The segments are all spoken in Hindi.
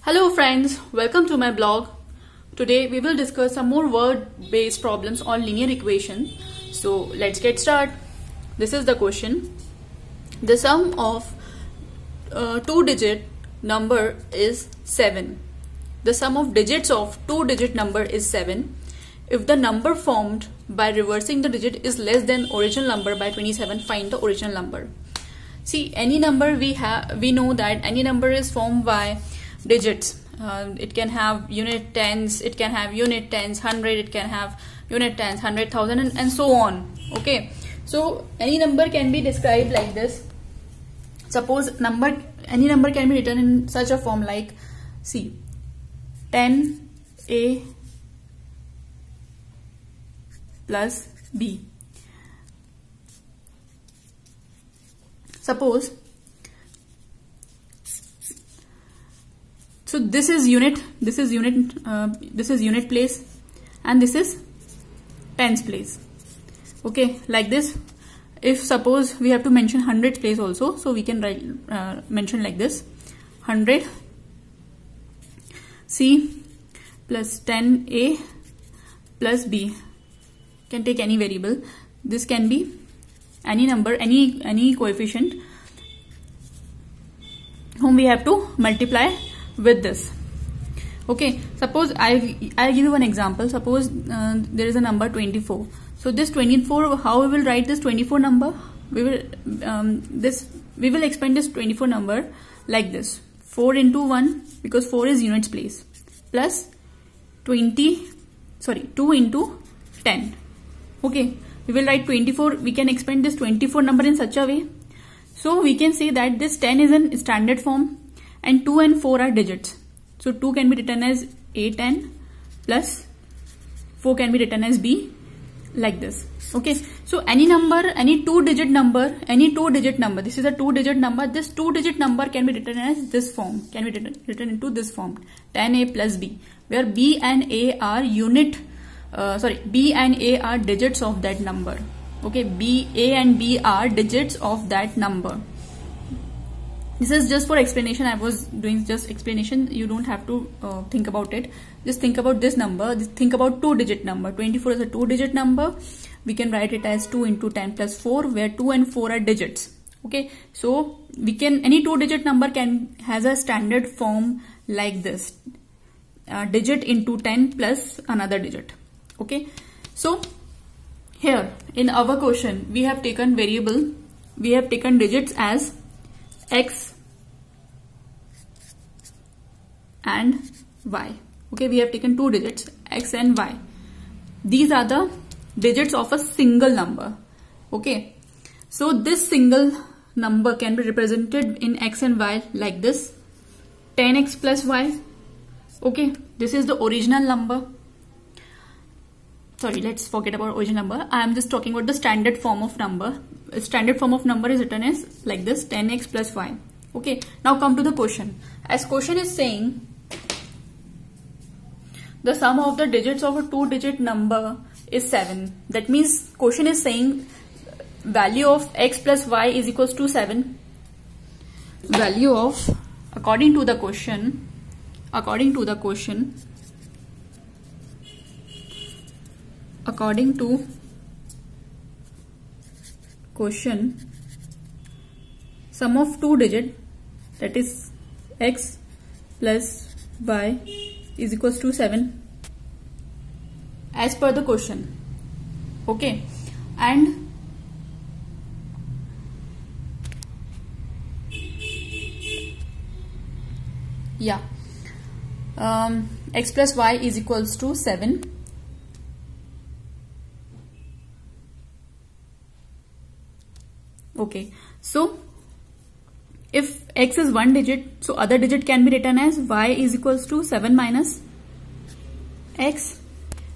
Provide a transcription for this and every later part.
Hello friends, welcome to my blog. Today we will discuss some more word-based problems on linear equation. So let's get started. This is the question. The sum of two-digit number is 7. The sum of digits of two-digit number is 7. If the number formed by reversing the digit is less than original number by 27, find the original number. See, any number we know that any number is formed by digits. It can have unit tens, it can have unit tens, 100, it can have unit tens, 100,000 and so on. Okay, so any number can be described like this. Suppose any number can be written in such a form like, see, 10a plus b. Suppose, so this is unit place, and this is tens place. Okay, like this. If suppose we have to mention hundreds place also, so we can write mention like this: 100 c plus 10a plus b. Can take any variable. This can be any number, any coefficient whom we have to multiply with this. Okay, suppose I'll give you one example. Suppose there is a number 24. So this 24, how we will write this 24 number? We will expand this 24 number like this: 4 into 1, because 4 is units place, plus 2 into 10. Okay, we will write 24. We can expand this 24 number in such a way. So we can say that this 10 is in standard form and 2 and 4 are digits. So 2 can be written as A10 plus 4 can be written as B, like this. Okay, so any number, any two-digit number, this is a two-digit number. This two-digit number can be written as this form, can be written into this form: 10A plus B, where B and A are B and A are digits of that number. Okay, A and B are digits of that number. This is just for explanation. I was doing just explanation. You don't have to think about it. Just think about this number. Think about two-digit number. 24 is a two-digit number. We can write it as 2 into 10 plus 4, where 2 and 4 are digits. Okay, so we can, any two-digit number has a standard form like this: digit into 10 plus another digit. Okay, so here in our question we have taken variable, we have taken digits as x and y. Okay, we have taken two digits, x and y. These are the digits of a single number. Okay, so this single number can be represented in x and y like this: 10x plus y. Okay, this is the original number. Sorry, let's forget about original number. I am just talking about the standard form of number. Standard form of number is written as like this: 10x plus y. Okay, now come to the question. As question is saying, the sum of the digits of a two-digit number is 7. That means question is saying value of x plus y is equals to 7. Value of, according to the question, sum of two digit, that is x plus y, is equals to 7 as per the question. Okay, and yeah, x plus y is equals to 7. Okay, so if x is one digit, so other digit can be written as y is equals to 7 minus x.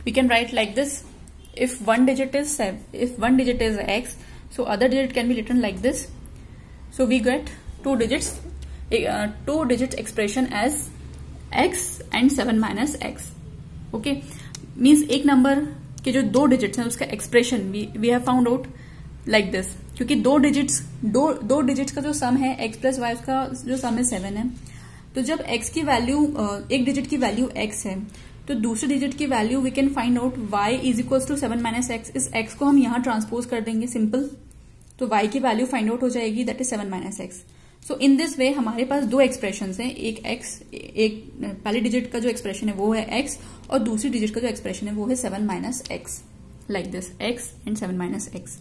We can write like this: if one digit is x, so other digit can be written like this. So we get two digits expression as x and 7 minus x. Okay, means एक number के जो दो digits हैं उसका expression we have found out like this. क्योंकि दो डिजिट्स का जो सम है x प्लस वाई का जो सम है 7 है, तो जब x की वैल्यू एक डिजिट की वैल्यू x है तो दूसरे डिजिट की value we can find out y is equal to 7 minus x. इस x को हम यहाँ ट्रांसपोज कर देंगे सिंपल, तो y की वैल्यू फाइंड आउट हो जाएगी, that is 7 minus x. So in this way हमारे पास दो एक्सप्रेशन हैं, एक x, एक पहले डिजिट का जो एक्सप्रेशन है वो है x और दूसरी डिजिट का जो एक्सप्रेशन है वो है 7 minus x, like this x and 7 minus x.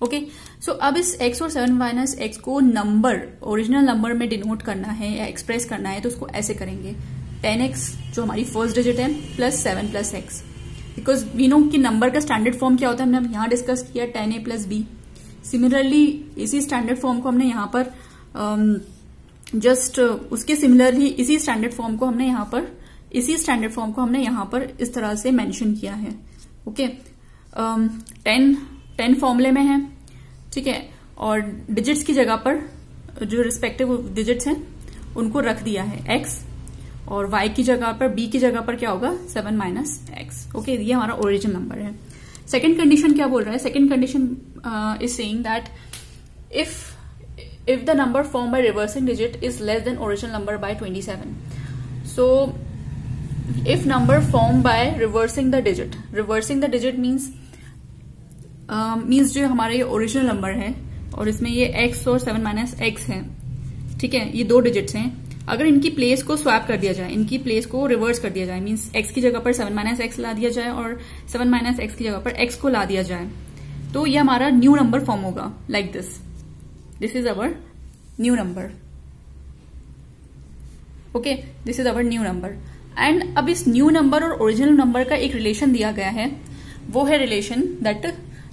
Okay, so अब इस x और 7 माइनस एक्स को नंबर, ओरिजिनल नंबर में डिनोट करना है या एक्सप्रेस करना है तो उसको ऐसे करेंगे 10x जो हमारी फर्स्ट डिजिट है plus 7 plus x. Because we know कि नंबर का स्टैंडर्ड फॉर्म क्या होता है, हमने यहाँ डिस्कस किया 10a प्लस b. सिमिलरली इसी स्टैंडर्ड फॉर्म को हमने यहाँ पर उसके सिमिलरली इसी स्टैंडर्ड फॉर्म को हमने यहाँ पर इस तरह से मेंशन किया है. ओके, 10 फॉर्मूले में है, ठीक है, और डिजिट्स की जगह पर जो रिस्पेक्टिव डिजिट्स हैं उनको रख दिया है x, और y की जगह पर, b की जगह पर क्या होगा 7 माइनस एक्स. ओके, ये हमारा ओरिजिनल नंबर है. सेकेंड कंडीशन क्या बोल रहा है, second condition is saying that if the number formed by reversing digit is less than original number by 27. So if number formed by reversing the digit means जो हमारे ओरिजिनल नंबर है और इसमें ये x और 7 माइनस एक्स है, ठीक है, ये दो डिजिट्स हैं. अगर इनकी प्लेस को स्वैप कर दिया जाए, इनकी प्लेस को रिवर्स कर दिया जाए, मीन्स x की जगह पर 7 माइनस एक्स ला दिया जाए और 7 माइनस एक्स की जगह पर x को ला दिया जाए, तो ये हमारा न्यू नंबर फॉर्म होगा like this. This is our new number. Okay, this is our new number. And अब इस न्यू नंबर और ओरिजिनल नंबर का एक रिलेशन दिया गया है, वो है रिलेशन दैट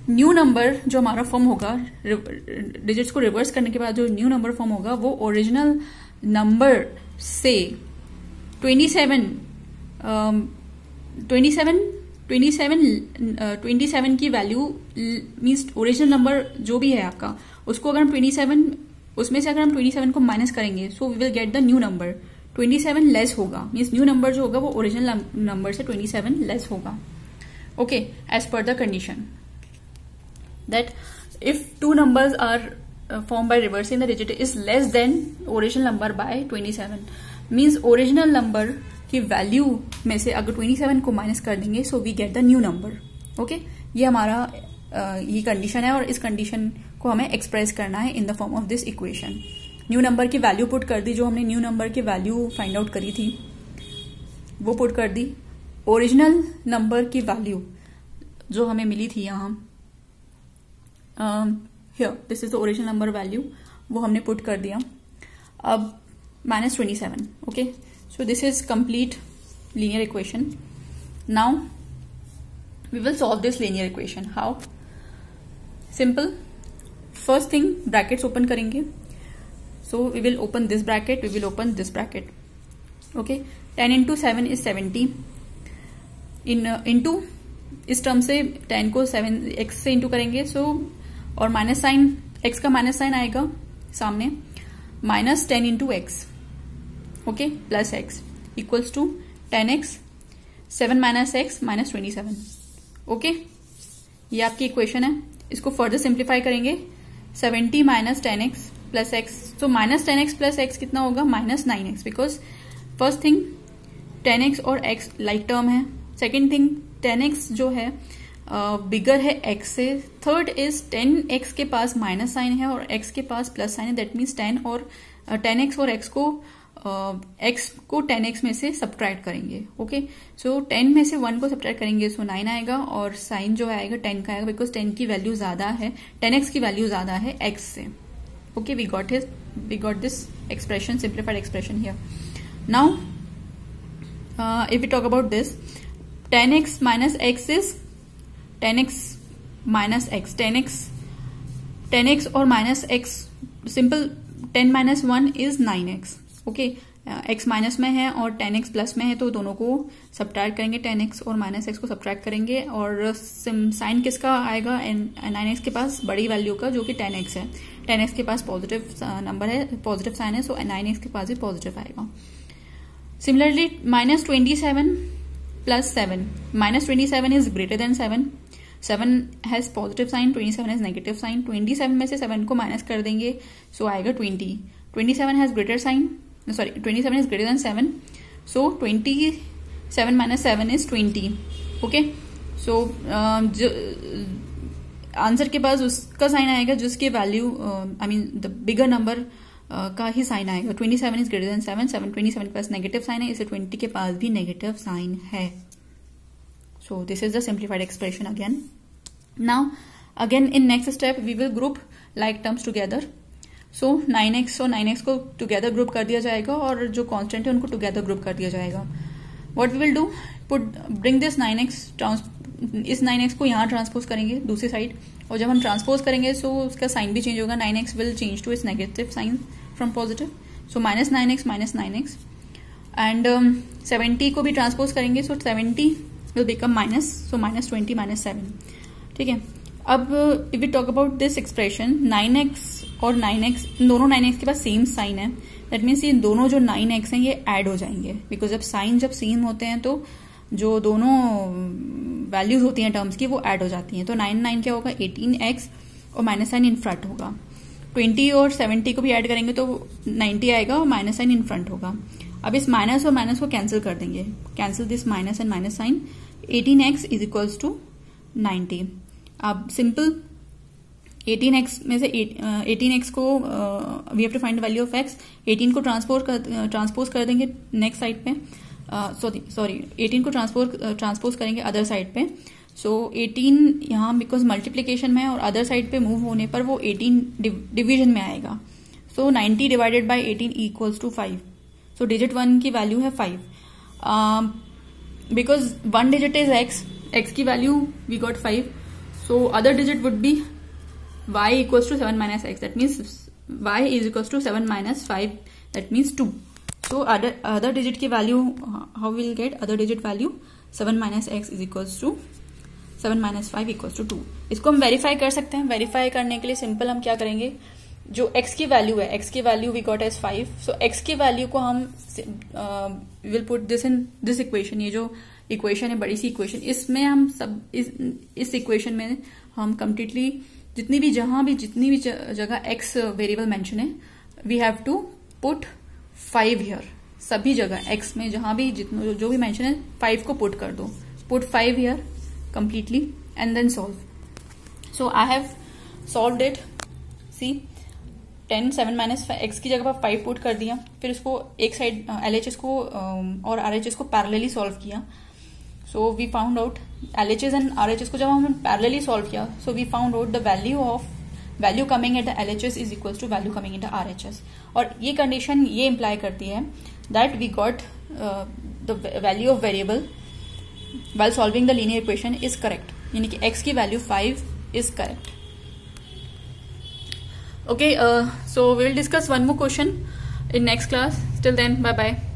न्यू नंबर जो हमारा फॉर्म होगा, डिजिट्स को रिवर्स करने के बाद जो न्यू नंबर फॉर्म होगा वो ओरिजिनल नंबर से 27 की वैल्यू मीन्स ओरिजिनल नंबर जो भी है आपका, उसको अगर हम 27 उसमें से अगर हम 27 को माइनस करेंगे so we will get the new number. 27 less होगा, मीन्स न्यू नंबर जो होगा वो ओरिजिनल नंबर से 27 लेस होगा. Okay, as per the condition that if two numbers are form by reversing the digit is less than original number by 27, means original number की वैल्यू में से अगर 27 को माइनस कर देंगे so we get the new number. Okay, ये हमारा ये कंडीशन है और इस कंडीशन को हमें एक्सप्रेस करना है in the form of this equation. New number की वैल्यू पुट कर दी, जो हमने न्यू नंबर की वैल्यू फाइंड आउट करी थी वो पुट कर दी. ओरिजिनल नंबर की वैल्यू जो हमें मिली थी यहाँ, here this is the original number value, वो हमने पुट कर दिया. अब -27. Okay, so this is complete linear equation. Now we will solve this linear equation. How? Simple. First thing, brackets open करेंगे. So we will open this bracket, we will open this bracket. Okay, 10 into 7 is 70. into इस टर्म से 10 को 7x से इंटू करेंगे, so और माइनस साइन, x का माइनस साइन आएगा सामने, -10 into x. Okay, plus x equals to 10x 7 minus x minus 27. Okay, ये आपकी इक्वेशन है. इसको फर्दर सिंप्लीफाई करेंगे, 70 माइनस 10x प्लस एक्स. तो माइनस 10x प्लस एक्स कितना होगा, -9x. Because first thing 10x और x लाइक टर्म है. सेकेंड थिंग 10x जो है बिगर है x से. थर्ड इज 10x के पास माइनस साइन है और x के पास प्लस साइन है. दैट मीन्स 10x और x को 10x में से सब्ट्रैक्ट करेंगे. ओके, सो 10 में से 1 को सब्ट्रैक्ट करेंगे सो 9 आएगा और साइन जो आएगा 10 का आएगा, बिकॉज 10 की वैल्यू ज्यादा है, 10x की वैल्यू ज्यादा है x से. Okay, we got this expression, simplified expression here. Now if we talk about this, 10x minus x is 10x minus x. 10x और minus x, simple 10 minus 1 is 9x. Okay, x minus में है और 10x प्लस में है तो दोनों को सब्ट्रैक्ट करेंगे, 10x और माइनस x को सब्ट्रैक्ट करेंगे और साइन किसका आएगा, 9x के पास बड़ी वैल्यू का जो कि 10x है. 10x के पास पॉजिटिव नंबर है, पॉजिटिव साइन है, सो 9x के पास भी पॉजिटिव आएगा. Similarly -27 plus 7, -27 is greater than 7. 7 has positive sign, 27 has negative sign. 27 में से 7 को माइनस कर देंगे सो आएगा 20. 27 has greater sign, sorry, 27 is greater than 7. So 27 minus 7 is 20. Okay. So answer के पास उसका साइन आएगा जिसके value I mean the bigger number का ही साइन आएगा. 27 इज ग्रेटर देन 7. 27 के पास नेगेटिव साइन है, इसे 20 के पास भी नेगेटिव साइन है. So this is the simplified expression again. Now again in next step we will group like terms together. So 9x को टुगेदर ग्रुप कर दिया जाएगा और जो कांस्टेंट है उनको टुगेदर ग्रुप कर दिया जाएगा. What we will do, bring this 9x, इस 9x को यहाँ ट्रांसपोज करेंगे दूसरी साइड, और जब हम ट्रांसपोज करेंगे सो उसका साइन भी चेंज होगा. 9x will change to its negative sign from positive. So minus 9x and 70 को भी ट्रांसपोज करेंगे. So 70 will become minus, so minus 20 minus 7. ठीक है. अब if we talk about this expression, 9x और 9x, दोनों 9x के पास सेम साइन है. दैट मीन्स ये दोनों जो 9x हैं ये ऐड हो जाएंगे, बिकॉज जब साइन जब सेम होते हैं तो जो दोनों वैल्यूज होती हैं टर्म्स की वो ऐड हो जाती हैं. तो 9 क्या होगा, 18x और माइनस साइन इन फ्रंट होगा. 20 और 70 को भी ऐड करेंगे तो 90 आएगा और माइनस साइन इन फ्रंट होगा. अब इस माइनस और माइनस को कैंसिल कर देंगे. Cancel this minus and minus sign. 18x is equals to 90. अब सिंपल 18x में से 18x को we have to find the value of x. 18 को ट्रांसपोज कर देंगे नेक्स्ट साइड पे. सॉरी 18 को ट्रांसपोज करेंगे अदर साइड पे. सो 18 यहाँ बिकॉज मल्टीप्लीकेशन में है और अदर साइड पे मूव होने पर वो 18 डिवीजन में आएगा. So 90 divided by 18 equals to 5. So digit 1 की वैल्यू है 5. बिकॉज 1 डिजिट इज x की value we got 5. So other digit would be y equals to 7 minus x. That means y is equals to 7 minus 5. That means 2. So other digit की value, how we will get other digit value? 7 minus x is equals to 7 minus 5 equals to 2. इसको हम वेरीफाई कर सकते हैं. वेरीफाई करने के लिए सिंपल हम क्या करेंगे, जो x की वैल्यू है, x की value we got as 5. So x की वैल्यू को हम will put this in this equation. ये जो इक्वेशन है बड़ी सी इक्वेशन, इसमें हम सब इस इक्वेशन में हम कम्प्लीटली जितनी भी जगह x वेरिएबल मेंशन है, we have to put 5 here. सभी जगह x में जहां भी जो भी मेंशन है 5 को पुट कर दो. Put 5 here completely and then solve. So I have solved it. See 10 7 minus x की जगह पर 5 पुट कर दिया. फिर उसको एक साइड LHS को और RHS को पैरेलली सॉल्व किया. So we found out LHS and RHS को जब हमने पैरेलली सॉल्व किया, so we found out the value coming at the LHS is equals to value coming at the RHS. और ये कंडीशन ये इंप्लाई करती है that we got the value of variable while solving the linear equation is correct. यानी कि x की value 5 is correct. Okay, so we will discuss one more question in next class. Till then, bye bye.